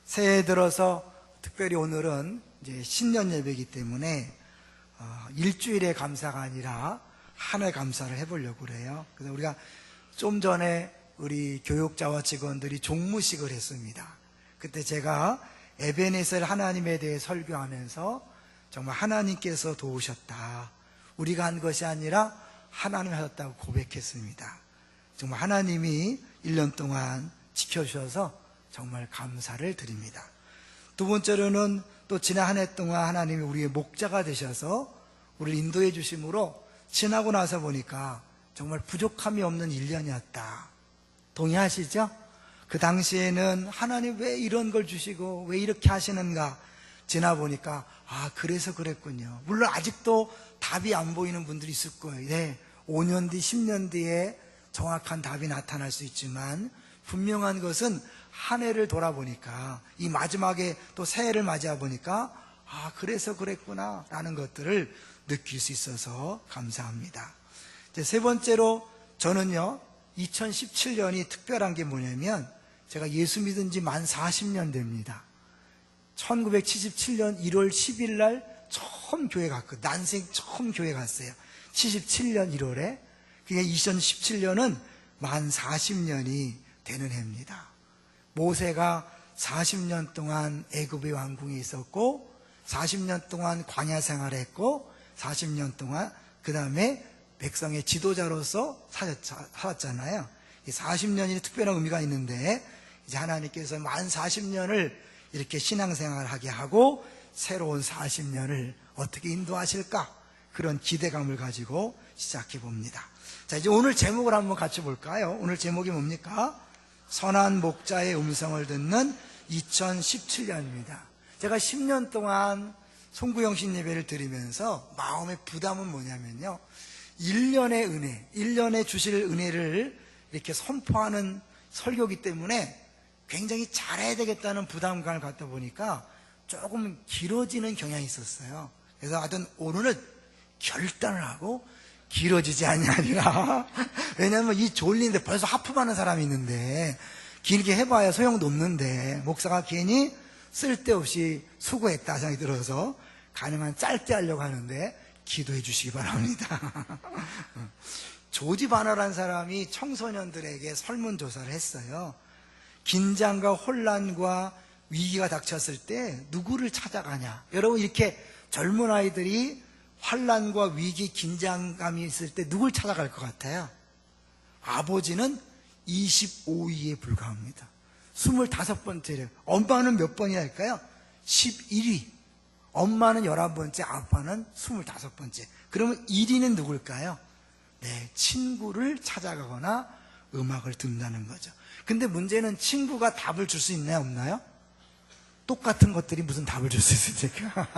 새해 들어서 특별히 오늘은 이제 신년 예배이기 때문에 일주일의 감사가 아니라 한 해 감사를 해보려고 그래요. 그래서 우리가 좀 전에 우리 교육자와 직원들이 종무식을 했습니다. 그때 제가 에베네셀 하나님에 대해 설교하면서 정말 하나님께서 도우셨다, 우리가 한 것이 아니라 하나님이 하셨다고 고백했습니다. 정말 하나님이 1년 동안 지켜주셔서 정말 감사를 드립니다. 두 번째로는 또 지난 한 해 동안 하나님이 우리의 목자가 되셔서 우리를 인도해 주심으로 지나고 나서 보니까 정말 부족함이 없는 1년이었다. 동의하시죠? 그 당시에는 하나님 왜 이런 걸 주시고 왜 이렇게 하시는가 지나보니까 그래서 그랬군요. 물론 아직도 답이 안 보이는 분들이 있을 거예요. 네, 5년 뒤 10년 뒤에 정확한 답이 나타날 수 있지만 분명한 것은 한 해를 돌아보니까 이 마지막에 또 새해를 맞이해 보니까 그래서 그랬구나 라는 것들을 느낄 수 있어서 감사합니다. 이제 세 번째로 저는요 2017년이 특별한 게 뭐냐면 제가 예수 믿은 지 만 40년 됩니다. 1977년 1월 10일 날 처음 교회 갔거든요. 난생 처음 교회 갔어요. 77년 1월에. 그게 2017년은 만 40년이 되는 해입니다. 모세가 40년 동안 애굽의 왕궁에 있었고 40년 동안 광야 생활을 했고 40년 동안 그 다음에 백성의 지도자로서 살았잖아요. 이 40년이 특별한 의미가 있는데 이제 하나님께서 만 40년을 이렇게 신앙생활을 하게 하고 새로운 40년을 어떻게 인도하실까, 그런 기대감을 가지고 시작해 봅니다. 자, 이제 오늘 제목을 한번 같이 볼까요? 오늘 제목이 뭡니까? 선한 목자의 음성을 듣는 2017년입니다. 제가 10년 동안 송구영신 예배를 드리면서 마음의 부담은 뭐냐면요, 1년의 은혜, 1년에 주실 은혜를 이렇게 선포하는 설교이기 때문에 굉장히 잘해야 되겠다는 부담감을 갖다 보니까 조금 길어지는 경향이 있었어요. 그래서 하여튼 오늘은 결단을 하고 길어지지 아니라 왜냐하면 이 졸린데 벌써 하품하는 사람이 있는데 길게 해봐야 소용도 없는데 목사가 괜히 쓸데없이 수고했다 생각이 들어서 가능한 짧게 하려고 하는데 기도해 주시기 바랍니다. 조지 바너라는 사람이 청소년들에게 설문조사를 했어요. 긴장과 혼란과 위기가 닥쳤을 때 누구를 찾아가냐. 여러분, 이렇게 젊은 아이들이 환란과 위기, 긴장감이 있을 때 누굴 찾아갈 것 같아요? 아버지는 25위에 불과합니다. 25번째래요. 엄마는 몇 번이랄까요? 11위. 엄마는 11번째, 아빠는 25번째. 그러면 1위는 누굴까요? 네, 친구를 찾아가거나 음악을 듣는다는 거죠. 근데 문제는 친구가 답을 줄 수 있나요, 없나요? 똑같은 것들이 무슨 답을 줄 수 있을까?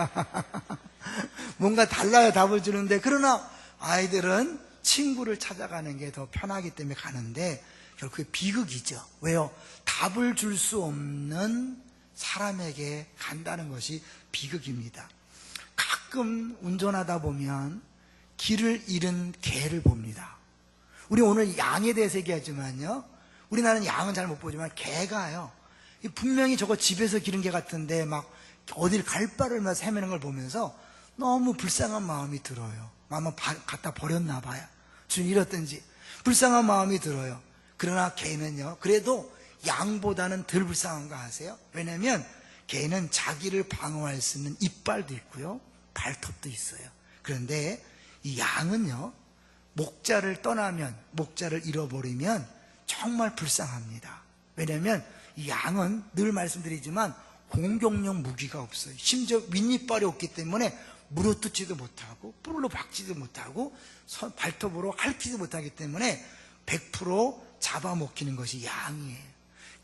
뭔가 달라야 답을 주는데, 그러나 아이들은 친구를 찾아가는 게 더 편하기 때문에 가는데 결국 비극이죠. 왜요? 답을 줄 수 없는 사람에게 간다는 것이 비극입니다. 가끔 운전하다 보면 길을 잃은 개를 봅니다. 우리 오늘 양에 대해서 얘기하지만요, 우리나라는 양은 잘 못 보지만 개가요, 분명히 저거 집에서 기른 개 같은데 막 어딜 갈 바를 막 헤매는 걸 보면서 너무 불쌍한 마음이 들어요. 아마 갖다 버렸나 봐요. 주님 잃었든지 불쌍한 마음이 들어요. 그러나 개는요, 그래도 양보다는 덜 불쌍한 거 아세요? 왜냐면 개는 자기를 방어할 수 있는 이빨도 있고요, 발톱도 있어요. 그런데 이 양은요, 목자를 떠나면, 목자를 잃어버리면 정말 불쌍합니다. 왜냐면 이 양은 늘 말씀드리지만 공격용 무기가 없어요. 심지어 윗니빨이 없기 때문에 물어뜯지도 못하고 뿔로 박지도 못하고 발톱으로 핥지도 못하기 때문에 100% 잡아먹히는 것이 양이에요.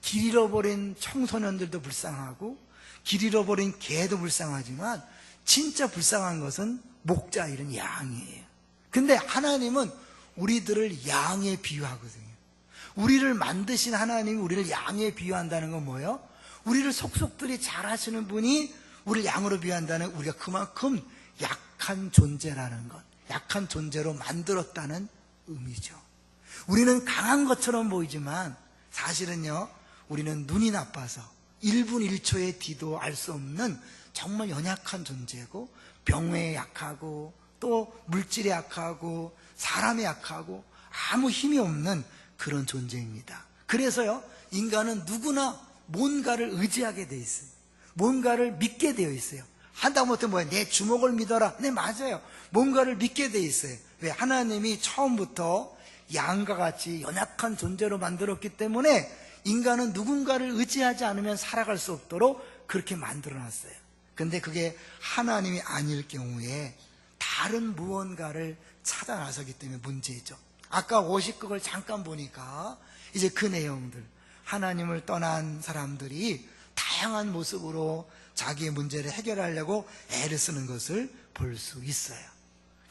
길 잃어버린 청소년들도 불쌍하고 길 잃어버린 개도 불쌍하지만 진짜 불쌍한 것은 목자 잃은 양이에요. 근데 하나님은 우리들을 양에 비유하거든요. 우리를 만드신 하나님이 우리를 양에 비유한다는 건 뭐예요? 우리를 속속들이 잘 하시는 분이 우리를 양으로 비유한다는, 우리가 그만큼 약한 존재라는 것, 약한 존재로 만들었다는 의미죠. 우리는 강한 것처럼 보이지만 사실은요, 우리는 눈이 나빠서 1분 1초의 뒤도 알 수 없는 정말 연약한 존재고, 병에 약하고 또 물질에 약하고 사람에 약하고 아무 힘이 없는 그런 존재입니다. 그래서요, 인간은 누구나 뭔가를 의지하게 돼 있어요. 뭔가를 믿게 되어 있어요. 하다못해 뭐야, 내 주먹을 믿어라. 네, 맞아요. 뭔가를 믿게 돼 있어요. 왜? 하나님이 처음부터 양과 같이 연약한 존재로 만들었기 때문에 인간은 누군가를 의지하지 않으면 살아갈 수 없도록 그렇게 만들어놨어요. 근데 그게 하나님이 아닐 경우에 다른 무언가를 찾아 나서기 때문에 문제죠. 아까 50극을 잠깐 보니까 이제 그 내용들, 하나님을 떠난 사람들이 다양한 모습으로 자기의 문제를 해결하려고 애를 쓰는 것을 볼 수 있어요.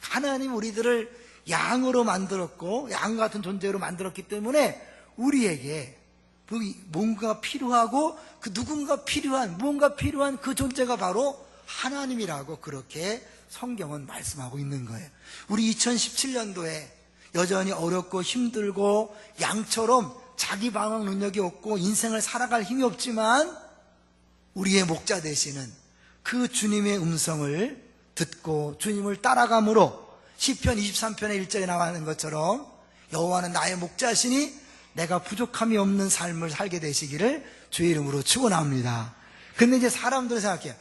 하나님 우리들을 양으로 만들었고 양 같은 존재로 만들었기 때문에 우리에게 뭔가 필요하고 그 누군가 필요한, 무언가 필요한 그 존재가 바로 하나님이라고 그렇게 성경은 말씀하고 있는 거예요. 우리 2017년도에 여전히 어렵고 힘들고 양처럼 자기 방어 능력이 없고 인생을 살아갈 힘이 없지만 우리의 목자 되시는 그 주님의 음성을 듣고 주님을 따라감으로 시편 23편의 1절에 나가는 것처럼 여호와는 나의 목자시니 내가 부족함이 없는 삶을 살게 되시기를 주의 이름으로 축원합니다. 근데 이제 사람들은 생각해요.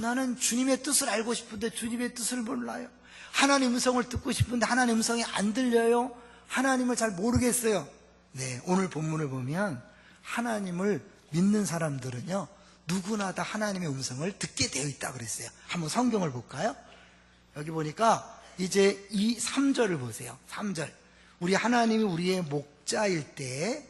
나는 주님의 뜻을 알고 싶은데 주님의 뜻을 몰라요. 하나님 음성을 듣고 싶은데 하나님 음성이 안 들려요. 하나님을 잘 모르겠어요. 네, 오늘 본문을 보면 하나님을 믿는 사람들은요, 누구나 다 하나님의 음성을 듣게 되어 있다 그랬어요. 한번 성경을 볼까요? 여기 보니까 이제 이 3절을 보세요. 3절. 우리 하나님이 우리의 목자일 때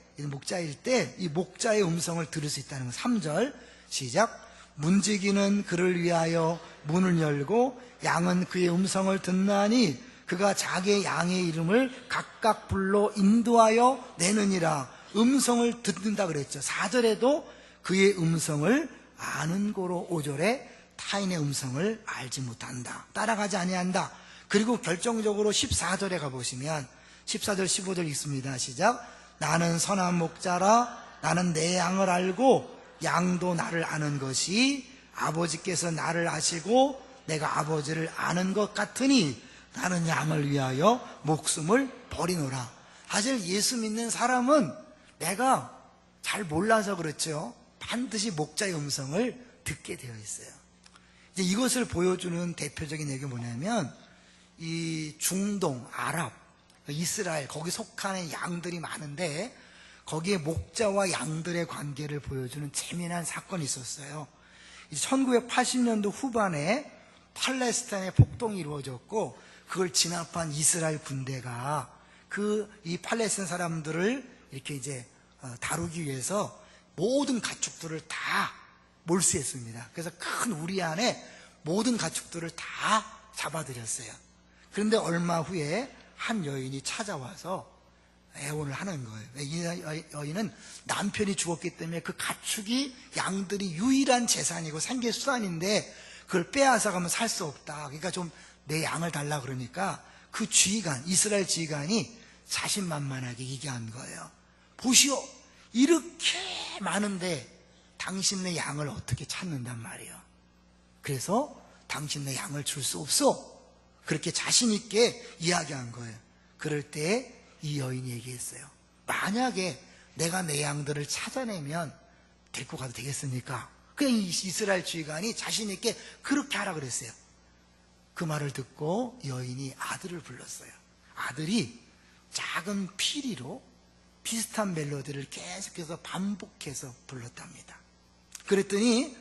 이 목자의 음성을 들을 수 있다는 거. 3절 시작. 문지기는 그를 위하여 문을 열고 양은 그의 음성을 듣나니 그가 자기의 양의 이름을 각각 불러 인도하여 내느니라. 음성을 듣는다 그랬죠. 4절에도 그의 음성을 아는 고로 5절에 타인의 음성을 알지 못한다, 따라가지 아니한다. 그리고 결정적으로 14절에 가보시면 14절 15절 읽습니다. 시작. 나는 선한 목자라 나는 내 양을 알고 양도 나를 아는 것이 아버지께서 나를 아시고 내가 아버지를 아는 것 같으니 나는 양을 위하여 목숨을 버리노라. 사실 예수 믿는 사람은 내가 잘 몰라서 그렇죠, 반드시 목자의 음성을 듣게 되어 있어요. 이제 이것을 보여주는 대표적인 얘기가 뭐냐면 이 중동, 아랍, 이스라엘 거기 속하는 양들이 많은데 거기에 목자와 양들의 관계를 보여주는 재미난 사건이 있었어요. 1980년도 후반에 팔레스타인에 폭동이 이루어졌고 그걸 진압한 이스라엘 군대가 이 팔레스타인 사람들을 이렇게 이제 다루기 위해서 모든 가축들을 다 몰수했습니다. 그래서 큰 우리 안에 모든 가축들을 다 잡아들였어요. 그런데 얼마 후에 한 여인이 찾아와서 애원을 하는 거예요. 이 여인은 남편이 죽었기 때문에 그 가축이 양들이 유일한 재산이고 생계 수단인데 그걸 빼앗아 가면 살 수 없다. 그러니까 좀 내 양을 달라 그러니까 그 지휘관, 이스라엘 지휘관이 자신만만하게 얘기한 거예요. 보시오, 이렇게 많은데 당신네 양을 어떻게 찾는단 말이에요. 그래서 당신네 양을 줄 수 없어. 그렇게 자신 있게 이야기한 거예요. 그럴 때 이 여인이 얘기했어요. 만약에 내가 내 양들을 찾아내면 데리고 가도 되겠습니까? 그 이스라엘 지휘관이 자신 있게 그렇게 하라 그랬어요. 그 말을 듣고 여인이 아들을 불렀어요. 아들이 작은 피리로 비슷한 멜로디를 계속해서 반복해서 불렀답니다. 그랬더니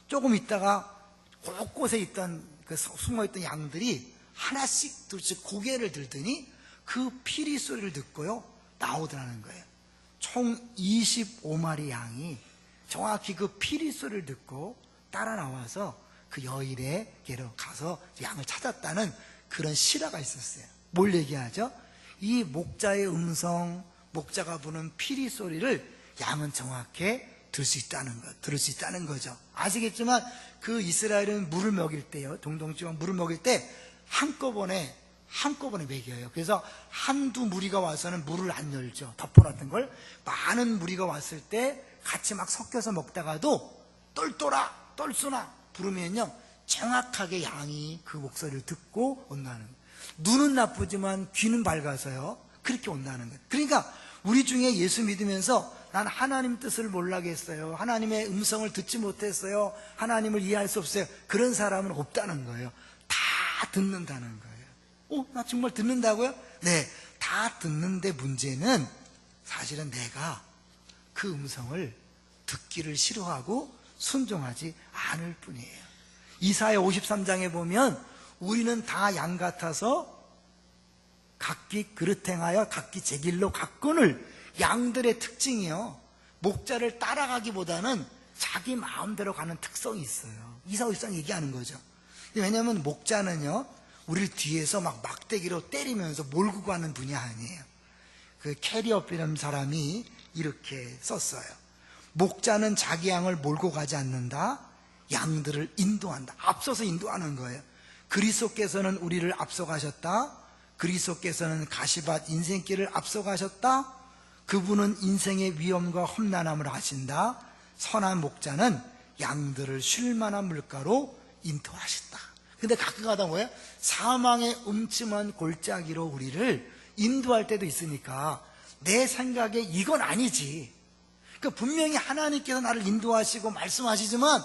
조금 있다가 곳곳에 있던 그 숨어있던 양들이 하나씩 둘씩 고개를 들더니 그 피리 소리를 듣고요 나오더라는 거예요. 총 25마리 양이 정확히 그 피리 소리를 듣고 따라 나와서 그 여인에게로 가서 양을 찾았다는 그런 실화가 있었어요. 뭘 얘기하죠? 이 목자의 음성, 목자가 부는 피리 소리를 양은 정확히 들을 수 있다는 거죠. 아시겠지만 그 이스라엘은 물을 먹일 때요, 동동지방 물을 먹일 때 한꺼번에 먹여요. 그래서 한두 무리가 와서는 물을 안 열죠. 덮어놨던 걸 많은 무리가 왔을 때 같이 막 섞여서 먹다가도 똘똘아 똘쏘나 부르면요 정확하게 양이 그 목소리를 듣고 온다는 거예요. 눈은 나쁘지만 귀는 밝아서요 그렇게 온다는 거예요. 그러니까 우리 중에 예수 믿으면서 난 하나님 뜻을 몰라겠어요, 하나님의 음성을 듣지 못했어요, 하나님을 이해할 수 없어요, 그런 사람은 없다는 거예요. 다 듣는다는 거예요. 나 정말 듣는다고요? 네, 다 듣는데 문제는 사실은 내가 그 음성을 듣기를 싫어하고 순종하지 않을 뿐이에요. 이사야 53장에 보면 우리는 다 양 같아서 각기 그릇 행하여 각기 제 길로 갔거늘, 양들의 특징이요 목자를 따라가기보다는 자기 마음대로 가는 특성이 있어요. 이사야 53장 얘기하는 거죠. 왜냐하면 목자는요 우리를 뒤에서 막 막대기로 때리면서 몰고 가는 분이 아니에요. 그 캐리어이라는 사람이 이렇게 썼어요. 목자는 자기 양을 몰고 가지 않는다, 양들을 인도한다. 앞서서 인도하는 거예요. 그리스도께서는 우리를 앞서가셨다. 그리스도께서는 가시밭 인생길을 앞서가셨다. 그분은 인생의 위험과 험난함을 아신다. 선한 목자는 양들을 쉴만한 물가로 인도하셨다. 근데 가끔 가다 뭐예요? 사망의 음침한 골짜기로 우리를 인도할 때도 있으니까 내 생각에 이건 아니지. 그러니까 분명히 하나님께서 나를 인도하시고 말씀하시지만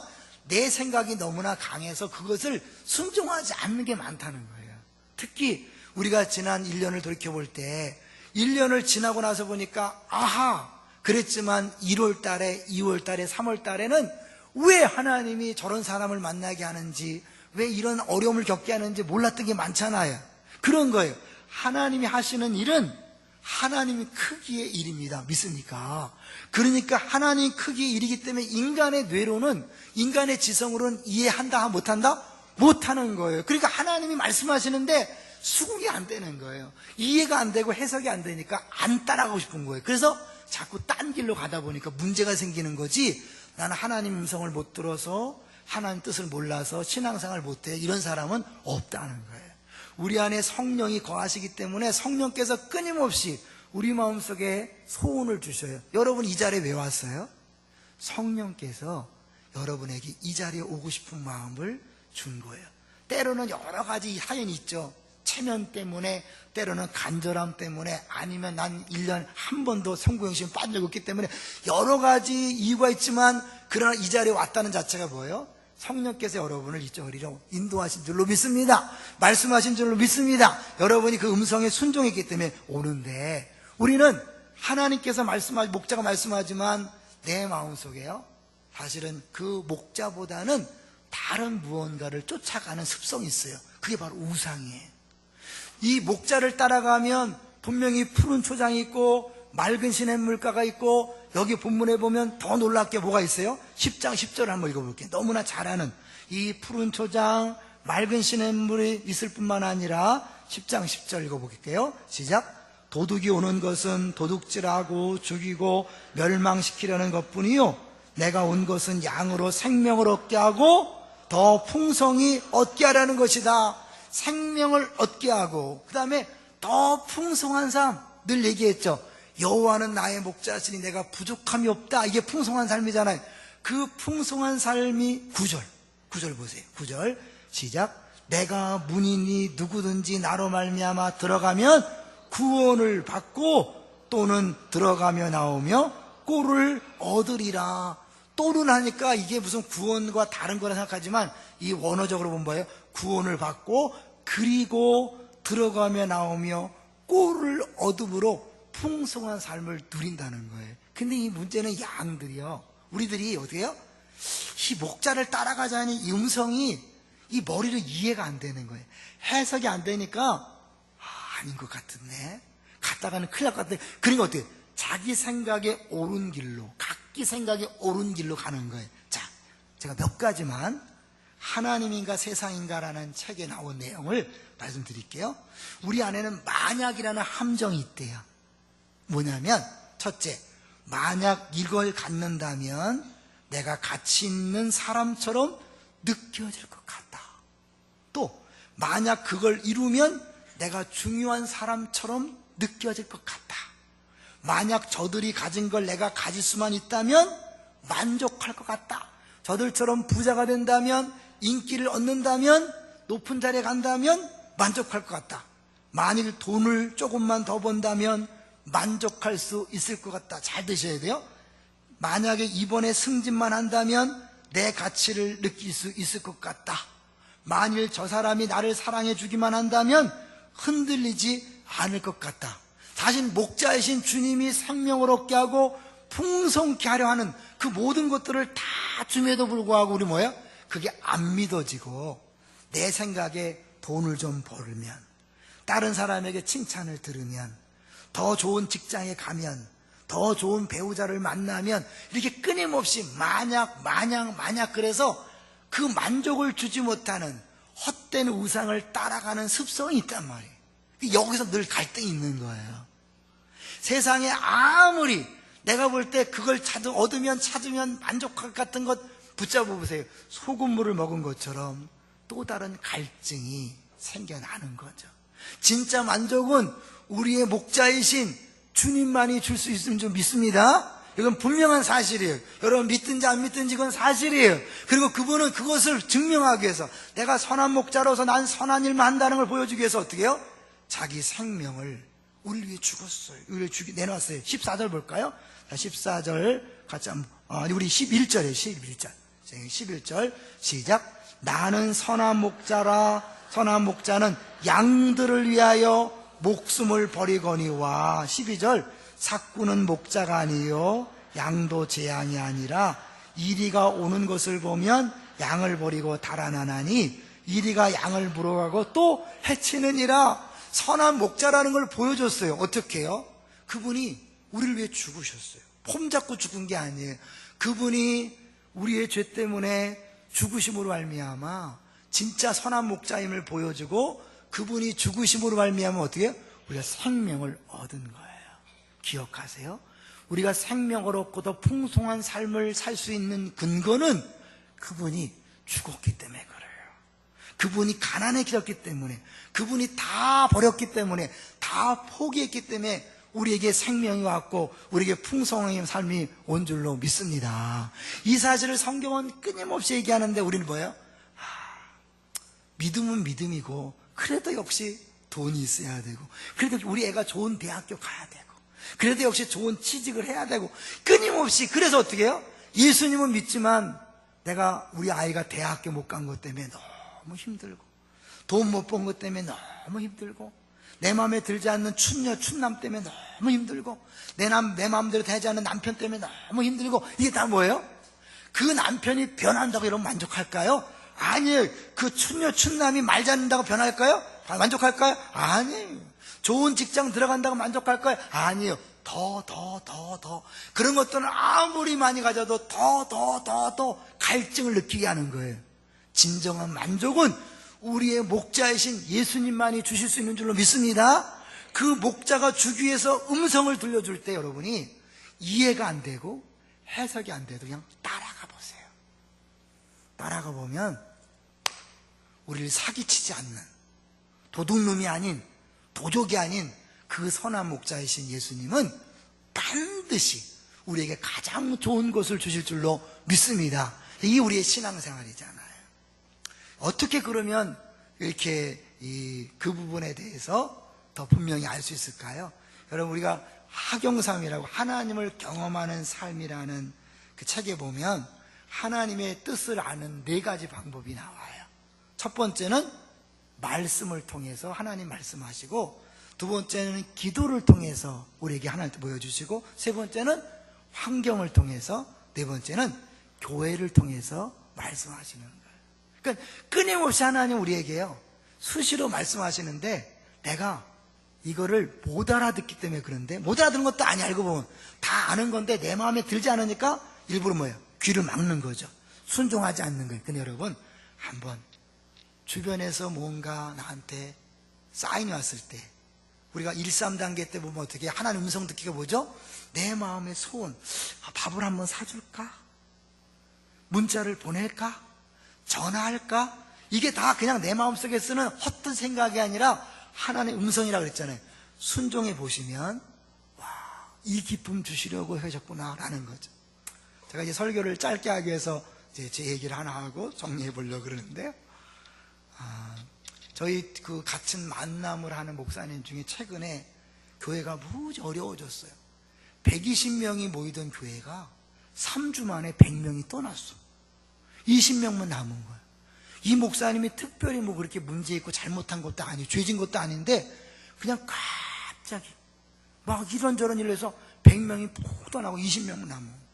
내 생각이 너무나 강해서 그것을 순종하지 않는 게 많다는 거예요. 특히 우리가 지난 1년을 돌이켜볼 때 1년을 지나고 나서 보니까 아하 그랬지만 1월 달에 2월 달에 3월 달에는 왜 하나님이 저런 사람을 만나게 하는지, 왜 이런 어려움을 겪게 하는지 몰랐던 게 많잖아요. 그런 거예요. 하나님이 하시는 일은 하나님의 크기의 일입니다. 믿습니까? 그러니까 하나님 크기의 일이기 때문에 인간의 뇌로는, 인간의 지성으로는 이해한다 못한다? 못하는 거예요. 그러니까 하나님이 말씀하시는데 수긍이 안 되는 거예요. 이해가 안 되고 해석이 안 되니까 안 따라가고 싶은 거예요. 그래서 자꾸 딴 길로 가다 보니까 문제가 생기는 거지, 나는 하나님 음성을 못 들어서 하나님 뜻을 몰라서 신앙생활을 못해, 이런 사람은 없다는 거예요. 우리 안에 성령이 거하시기 때문에 성령께서 끊임없이 우리 마음속에 소원을 주셔요. 여러분 이 자리에 왜 왔어요? 성령께서 여러분에게 이 자리에 오고 싶은 마음을 준 거예요. 때로는 여러 가지 사연이 있죠. 체면 때문에, 때로는 간절함 때문에, 아니면 난 1년 한 번도 성구영신 빠진 적이 없기 때문에 여러 가지 이유가 있지만, 그러나 이 자리에 왔다는 자체가 뭐예요? 성령께서 여러분을 이쪽으로 인도하신 줄로 믿습니다. 말씀하신 줄로 믿습니다. 여러분이 그 음성에 순종했기 때문에 오는데, 우리는 하나님께서 말씀하시, 목자가 말씀하지만 내 마음속에요 사실은 그 목자보다는 다른 무언가를 쫓아가는 습성이 있어요. 그게 바로 우상이에요. 이 목자를 따라가면 분명히 푸른 초장이 있고 맑은 시냇물가가 있고, 여기 본문에 보면 더 놀랍게 뭐가 있어요? 10장 10절을 한번 읽어볼게요. 너무나 잘 아는 이 푸른 초장, 맑은 시냇물이 있을 뿐만 아니라 10장 10절 읽어볼게요. 시작. 도둑이 오는 것은 도둑질하고 죽이고 멸망시키려는 것뿐이요, 내가 온 것은 양으로 생명을 얻게 하고 더 풍성히 얻게 하라는 것이다. 생명을 얻게 하고, 그 다음에 더 풍성한 삶, 늘 얘기했죠. 여호와는 나의 목자시니 내가 부족함이 없다. 이게 풍성한 삶이잖아요. 그 풍성한 삶이 9절 보세요. 9절 시작. 내가 문이니 누구든지 나로 말미암아 들어가면 구원을 받고 또는 들어가며 나오며 꼴을 얻으리라. 또는 하니까 이게 무슨 구원과 다른 거라 생각하지만, 이 원어적으로 보면 뭐예요? 구원을 받고 그리고 들어가며 나오며 꼴을 얻음으로 풍성한 삶을 누린다는 거예요. 근데 이 문제는 양들이요, 우리들이 어떻게 해요? 이 목자를 따라가자니 이 음성이 이 머리로 이해가 안 되는 거예요. 해석이 안 되니까 아닌 것 같은데, 갔다가는 큰일 날 것 같은데, 그러니까 어떻게 해요? 자기 생각에 옳은 길로, 각기 생각에 옳은 길로 가는 거예요. 자, 제가 몇 가지만 하나님인가 세상인가라는 책에 나온 내용을 말씀드릴게요. 우리 안에는 만약이라는 함정이 있대요. 뭐냐면, 첫째, 만약 이걸 갖는다면 내가 가치 있는 사람처럼 느껴질 것 같다. 또 만약 그걸 이루면 내가 중요한 사람처럼 느껴질 것 같다. 만약 저들이 가진 걸 내가 가질 수만 있다면 만족할 것 같다. 저들처럼 부자가 된다면, 인기를 얻는다면, 높은 자리에 간다면 만족할 것 같다. 만일 돈을 조금만 더 번다면 만족할 수 있을 것 같다. 잘 드셔야 돼요. 만약에 이번에 승진만 한다면 내 가치를 느낄 수 있을 것 같다. 만일 저 사람이 나를 사랑해 주기만 한다면 흔들리지 않을 것 같다. 사실 목자이신 주님이 생명을 얻게 하고 풍성케 하려 하는 그 모든 것들을 다 줌에도 불구하고 우리 뭐예요? 그게 안 믿어지고 내 생각에 돈을 좀 벌면, 다른 사람에게 칭찬을 들으면, 더 좋은 직장에 가면, 더 좋은 배우자를 만나면 이렇게 끊임없이 만약 그래서 그 만족을 주지 못하는 헛된 우상을 따라가는 습성이 있단 말이에요. 여기서 늘 갈등이 있는 거예요. 세상에 아무리 내가 볼 때 그걸 얻으면 찾으면 만족할 것 같은 것 붙잡아 보세요. 소금물을 먹은 것처럼 또 다른 갈증이 생겨나는 거죠. 진짜 만족은 우리의 목자이신 주님만이 줄 수 있으면 좀 믿습니다. 이건 분명한 사실이에요. 여러분 믿든지 안 믿든지 그건 사실이에요. 그리고 그분은 그것을 증명하기 위해서, 내가 선한 목자로서 난 선한 일만 한다는 걸 보여주기 위해서 어떻게 해요? 자기 생명을 우리를 위해 죽었어요. 우리를 내놨어요. 14절 볼까요? 14절 같이 한번, 우리 11절이에요. 11절 시작. 나는 선한 목자라. 선한 목자는 양들을 위하여 목숨을 버리거니와. 12절 삭구는 목자가 아니요 양도 제 양이 아니라 이리가 오는 것을 보면 양을 버리고 달아나나니 이리가 양을 물어가고 또 해치느니라. 선한 목자라는 걸 보여줬어요. 어떻게 해요? 그분이 우리를 위해 죽으셨어요. 폼 잡고 죽은 게 아니에요. 그분이 우리의 죄 때문에 죽으심으로 말미암아 진짜 선한 목자임을 보여주고, 그분이 죽으심으로 말미암아 어떻게 해요? 우리가 생명을 얻은 거예요. 기억하세요. 우리가 생명을 얻고 더 풍성한 삶을 살 수 있는 근거는 그분이 죽었기 때문에 그래요. 그분이 가난해졌기 때문에, 그분이 다 버렸기 때문에, 다 포기했기 때문에 우리에게 생명이 왔고 우리에게 풍성한 삶이 온 줄로 믿습니다. 이 사실을 성경은 끊임없이 얘기하는데 우리는 뭐예요? 믿음은 믿음이고 그래도 역시 돈이 있어야 되고, 그래도 우리 애가 좋은 대학교 가야 되고, 그래도 역시 좋은 취직을 해야 되고, 끊임없이. 그래서 어떻게 해요? 예수님은 믿지만 내가 우리 아이가 대학교 못 간 것 때문에 너무 힘들고, 돈 못 번 것 때문에 너무 힘들고, 내 마음에 들지 않는 춘녀 춘남 때문에 너무 힘들고, 내 마음대로 되지 않는 남편 때문에 너무 힘들고. 이게 다 뭐예요? 그 남편이 변한다고 이러면 만족할까요? 아니에요. 그 춘녀 춘남이 말 잡는다고 변할까요? 만족할까요? 아니에요. 좋은 직장 들어간다고 만족할까요? 아니에요. 더 그런 것들은 아무리 많이 가져도 더 갈증을 느끼게 하는 거예요. 진정한 만족은 우리의 목자이신 예수님만이 주실 수 있는 줄로 믿습니다. 그 목자가 주기 위해서 음성을 들려줄 때 여러분이 이해가 안 되고 해석이 안 돼도 그냥 따라가 보세요. 따라가 보면 우리를 사기치지 않는, 도둑놈이 아닌, 도적이 아닌 그 선한 목자이신 예수님은 반드시 우리에게 가장 좋은 것을 주실 줄로 믿습니다. 이게 우리의 신앙생활이잖아요. 어떻게 그러면 이렇게 그 부분에 대해서 더 분명히 알 수 있을까요? 여러분, 우리가 하경삼이라고 하나님을 경험하는 삶이라는 그 책에 보면 하나님의 뜻을 아는 4가지 방법이 나와요. 첫 번째는 말씀을 통해서 하나님 말씀하시고, 두 번째는 기도를 통해서 우리에게 하나님 보여주시고, 세 번째는 환경을 통해서, 네 번째는 교회를 통해서 말씀하시는 거예요. 그러니까 끊임없이 하나님 우리에게요 수시로 말씀하시는데, 내가 이거를 못 알아듣기 때문에 그런데, 못 알아듣는 것도 아니, 알고 보면 다 아는 건데 내 마음에 들지 않으니까 일부러 뭐예요? 귀를 막는 거죠. 순종하지 않는 거예요. 근데 여러분, 한번 주변에서 뭔가 나한테 사인이 왔을 때, 우리가 1~3단계 때 보면 어떻게 하나님 음성 듣기가 뭐죠? 내 마음의 소원, 밥을 한번 사줄까? 문자를 보낼까? 전화할까? 이게 다 그냥 내 마음속에 쓰는 헛된 생각이 아니라 하나님의 음성이라고 그랬잖아요. 순종해 보시면, 와, 이 기쁨 주시려고 하셨구나 라는 거죠. 제가 이제 설교를 짧게 하기 위해서 이제 제 얘기를 하나 하고 정리해 보려고 그러는데요. 저희 그 같은 만남을 하는 목사님 중에 최근에 교회가 무지 어려워졌어요. 120명이 모이던 교회가 3주 만에 100명이 떠났어. 20명만 남은 거야. 이 목사님이 특별히 뭐 그렇게 문제 있고 잘못한 것도 아니고 죄진 것도 아닌데 그냥 갑자기 막 이런저런 일을 해서 100명이 푹 떠나고 20명만 남은 거야.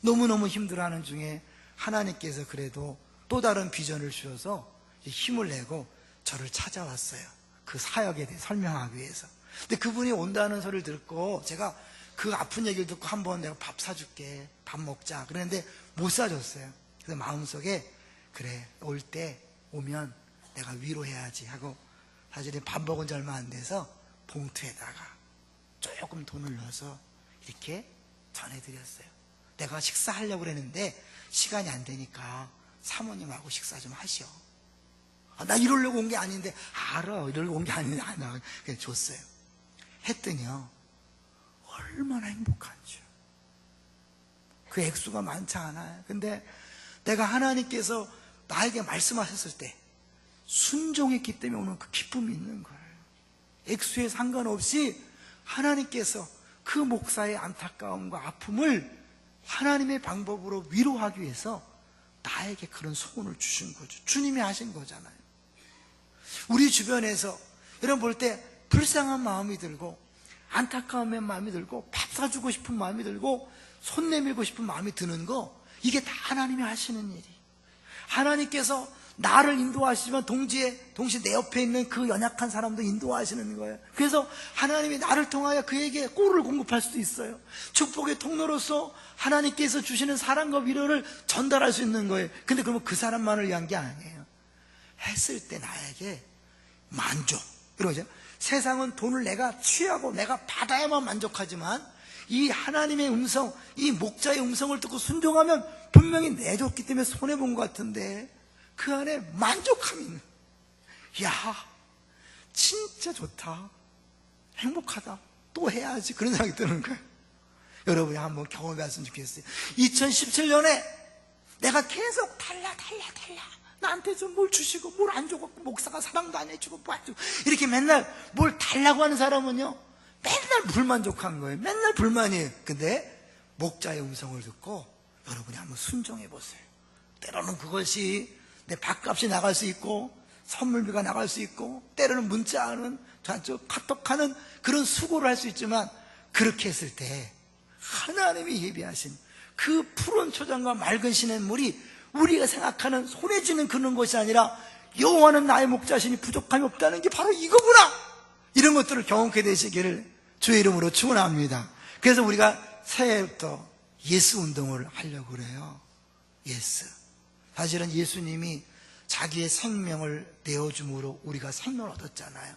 너무너무 힘들어하는 중에 하나님께서 그래도 또 다른 비전을 주셔서 힘을 내고 저를 찾아왔어요. 그 사역에 대해 설명하기 위해서. 근데 그분이 온다는 소리를 듣고 제가 그 아픈 얘기를 듣고 한번 내가 밥 사줄게, 밥 먹자 그랬는데 못 사줬어요. 그래서 마음속에 그래 올 때 오면 내가 위로해야지 하고 사실은 밥 먹은 지 얼마 안 돼서 봉투에다가 조금 돈을 넣어서 이렇게 전해드렸어요. 내가 식사하려고 그랬는데 시간이 안 되니까 사모님하고 식사 좀 하시오. 나 이러려고 온 게 아닌데 알아 이러려고 온 게 아닌데 그냥 줬어요. 했더니요 얼마나 행복한지. 그 액수가 많지 않아요. 근데 내가 하나님께서 나에게 말씀하셨을 때 순종했기 때문에 오는 그 기쁨이 있는 거예요. 액수에 상관없이 하나님께서 그 목사의 안타까움과 아픔을 하나님의 방법으로 위로하기 위해서 나에게 그런 소원을 주신 거죠. 주님이 하신 거잖아요. 우리 주변에서 여러분 볼 때 불쌍한 마음이 들고 안타까움의 마음이 들고 밥 사주고 싶은 마음이 들고 손 내밀고 싶은 마음이 드는 거, 이게 다 하나님이 하시는 일이. 하나님께서 나를 인도하시지만 동시에 내 옆에 있는 그 연약한 사람도 인도하시는 거예요. 그래서 하나님이 나를 통하여 그에게 꿀을 공급할 수도 있어요. 축복의 통로로서 하나님께서 주시는 사랑과 위로를 전달할 수 있는 거예요. 근데 그러면 그 사람만을 위한 게 아니에요. 했을 때 나에게 만족. 그러죠? 세상은 돈을 내가 취하고 내가 받아야만 만족하지만 이 하나님의 음성, 이 목자의 음성을 듣고 순종하면 분명히 내줬기 때문에 손해본 것 같은데 그 안에 만족함이 있는, 야 진짜 좋다, 행복하다, 또 해야지, 그런 생각이 드는 거예요. 여러분이 한번 경험해봤으면 좋겠어요. 2017년에 내가 계속 달라 나한테 좀 뭘 주시고 뭘 안 주고 목사가 사랑도 안 해주고 뭐 안 주고 이렇게 맨날 뭘 달라고 하는 사람은요 맨날 불만족한 거예요. 맨날 불만이에요. 근데 목자의 음성을 듣고 여러분이 한번 순종해 보세요. 때로는 그것이 내 밥값이 나갈 수 있고 선물비가 나갈 수 있고 때로는 문자하는 카톡하는 그런 수고를 할 수 있지만 그렇게 했을 때 하나님이 예비하신 그 푸른 초장과 맑은 시냇물이 우리가 생각하는 손에 쥐는 그런 것이 아니라 여호와는 나의 목자시니 부족함이 없다는 게 바로 이거구나, 이런 것들을 경험하게 되시기를 주의 이름으로 축원합니다. 그래서 우리가 새해부터 예수 운동을 하려고 그래요. 예수. 사실은 예수님이 자기의 생명을 내어줌으로 우리가 생명을 얻었잖아요.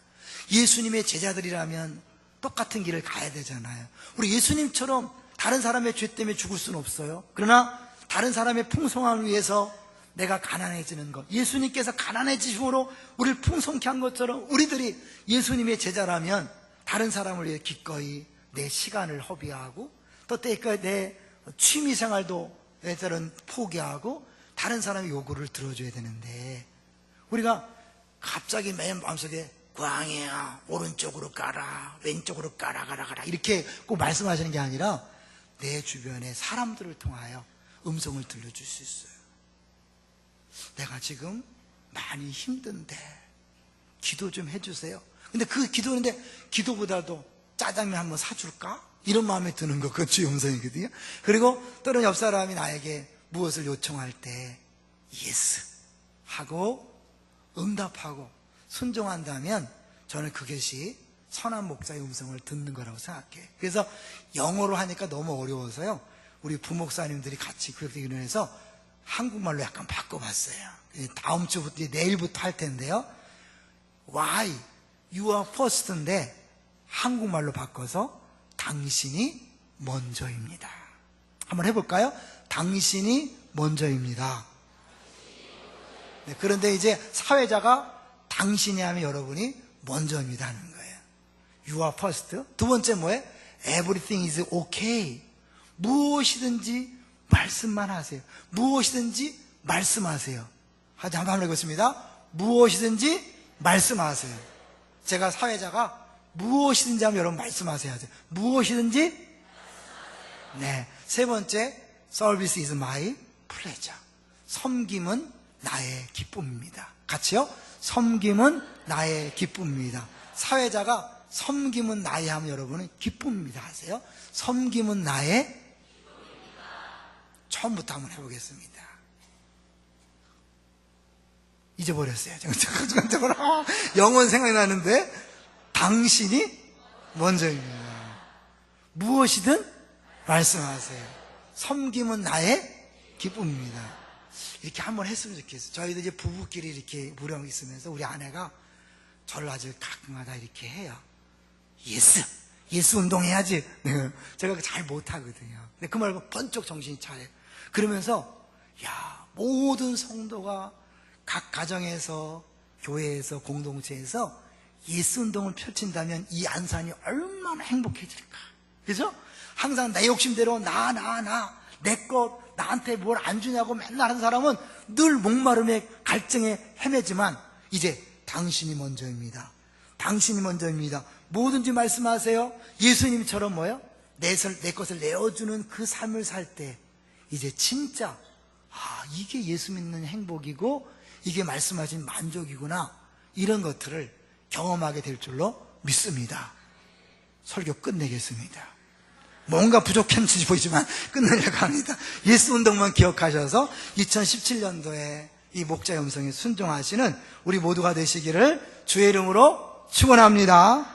예수님의 제자들이라면 똑같은 길을 가야 되잖아요. 우리 예수님처럼 다른 사람의 죄 때문에 죽을 수는 없어요. 그러나 다른 사람의 풍성함을 위해서 내가 가난해지는 것, 예수님께서 가난해지심으로 우리를 풍성케 한 것처럼 우리들이 예수님의 제자라면 다른 사람을 위해 기꺼이 내 시간을 허비하고 또 때까지 내 취미생활도 때때로는 포기하고 다른 사람의 요구를 들어줘야 되는데 우리가 갑자기 맨 마음속에 광해야 오른쪽으로 가라 왼쪽으로 가라 이렇게 꼭 말씀하시는 게 아니라 내 주변의 사람들을 통하여 음성을 들려줄 수 있어요. 내가 지금 많이 힘든데 기도 좀 해주세요. 근데 그 기도인데 기도보다도 짜장면 한번 사줄까? 이런 마음이 드는 거, 그건 주의 음성이거든요. 그리고 또는 옆 사람이 나에게 무엇을 요청할 때 예스 하고 응답하고 순종한다면 저는 그것이 선한 목자의 음성을 듣는 거라고 생각해요. 그래서 영어로 하니까 너무 어려워서요 우리 부목사님들이 같이 그렇게 의논해서 한국말로 약간 바꿔봤어요. 다음 주부터 내일부터 할 텐데요, Why you are first인데 한국말로 바꿔서 당신이 먼저입니다. 한번 해볼까요? 당신이 먼저입니다. 네, 그런데 이제 사회자가 당신이 하면 여러분이 먼저입니다 하는 거예요. You are first. 두 번째 뭐예요? Everything is okay. 무엇이든지 말씀만 하세요. 무엇이든지 말씀하세요. 한번 해보겠습니다. 무엇이든지 말씀하세요. 제가 사회자가 무엇이든지 하면 여러분 말씀하세요 하세요. 무엇이든지. 네. 세 번째, service is my pleasure. 섬김은 나의 기쁨입니다. 같이요. 섬김은 나의 기쁨입니다. 사회자가 섬김은 나의 하면 여러분은 기쁨입니다 하세요. 섬김은 나의. 처음부터 한번 해보겠습니다. 잊어버렸어요. 영원 생각이 나는데, 당신이 먼저입니다. 무엇이든 말씀하세요. 섬김은 나의 기쁨입니다. 이렇게 한번 했으면 좋겠어요. 저희도 이제 부부끼리 이렇게 무령 있으면서 우리 아내가 저를 아주 가끔마다 이렇게 해요. 예스 운동해야지. 제가 잘 못하거든요. 근데 그 말고 번쩍 정신이 차려요. 그러면서 모든 성도가 각 가정에서, 교회에서, 공동체에서 예수 운동을 펼친다면 이 안산이 얼마나 행복해질까. 그죠? 항상 내 욕심대로 내 것, 나한테 뭘 안 주냐고 맨날 하는 사람은 늘 목마름에 갈증에 헤매지만 이제 당신이 먼저입니다. 당신이 먼저입니다. 뭐든지 말씀하세요. 예수님처럼 뭐요? 내 것을 내어주는 그 삶을 살 때 이제 진짜 이게 예수 믿는 행복이고 이게 말씀하신 만족이구나, 이런 것들을 경험하게 될 줄로 믿습니다. 설교 끝내겠습니다. 뭔가 부족한지 보이지만 끝내려고 합니다. 예수 운동만 기억하셔서 2017년도에 이 목자의 음성에 순종하시는 우리 모두가 되시기를 주의 이름으로 축원합니다.